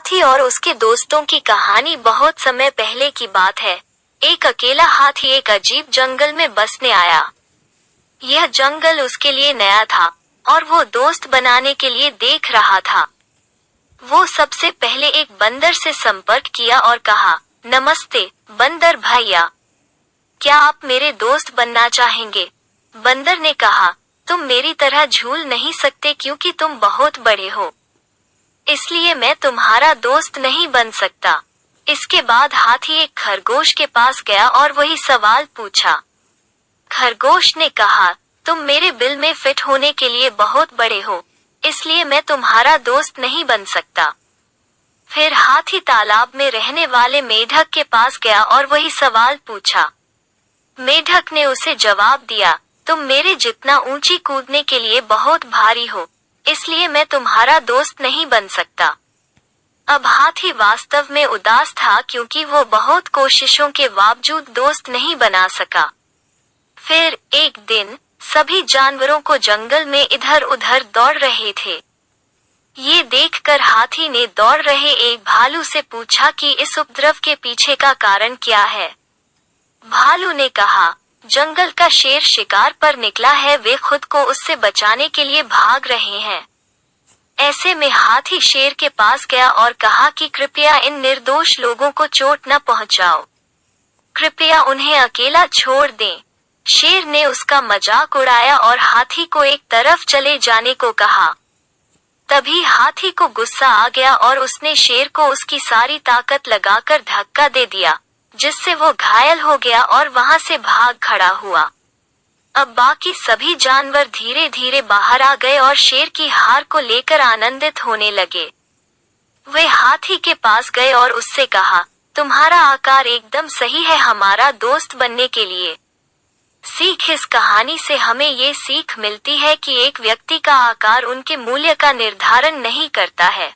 हाथी और उसके दोस्तों की कहानी बहुत समय पहले की बात है। एक अकेला हाथी एक अजीब जंगल में बसने आया। यह जंगल उसके लिए नया था और वो दोस्त बनाने के लिए देख रहा था। वो सबसे पहले एक बंदर से संपर्क किया और कहा, नमस्ते बंदर भैया, क्या आप मेरे दोस्त बनना चाहेंगे? बंदर ने कहा, तुम मेरी तरह झूल नहीं सकते क्योंकि तुम बहुत बड़े हो, इसलिए मैं तुम्हारा दोस्त नहीं बन सकता। इसके बाद हाथी एक खरगोश के पास गया और वही सवाल पूछा। खरगोश ने कहा, तुम मेरे बिल में फिट होने के लिए बहुत बड़े हो, इसलिए मैं तुम्हारा दोस्त नहीं बन सकता। फिर हाथी तालाब में रहने वाले मेढक के पास गया और वही सवाल पूछा। मेढक ने उसे जवाब दिया, तुम मेरे जितना ऊंची कूदने के लिए बहुत भारी हो, इसलिए मैं तुम्हारा दोस्त नहीं बन सकता। अब हाथी वास्तव में उदास था क्योंकि वो बहुत कोशिशों के बावजूद दोस्त नहीं बना सका। फिर एक दिन सभी जानवरों को जंगल में इधर उधर दौड़ रहे थे। ये देखकर हाथी ने दौड़ रहे एक भालू से पूछा कि इस उपद्रव के पीछे का कारण क्या है। भालू ने कहा, जंगल का शेर शिकार पर निकला है, वे खुद को उससे बचाने के लिए भाग रहे हैं। ऐसे में हाथी शेर के पास गया और कहा कि कृपया इन निर्दोष लोगों को चोट न पहुंचाओ, कृपया उन्हें अकेला छोड़ दें। शेर ने उसका मजाक उड़ाया और हाथी को एक तरफ चले जाने को कहा। तभी हाथी को गुस्सा आ गया और उसने शेर को उसकी सारी ताकत लगाकर धक्का दे दिया, जिससे वो घायल हो गया और वहां से भाग खड़ा हुआ। अब बाकी सभी जानवर धीरे धीरे बाहर आ गए और शेर की हार को लेकर आनंदित होने लगे। वे हाथी के पास गए और उससे कहा, तुम्हारा आकार एकदम सही है हमारा दोस्त बनने के लिए। सीख, इस कहानी से हमें ये सीख मिलती है कि एक व्यक्ति का आकार उनके मूल्य का निर्धारण नहीं करता है।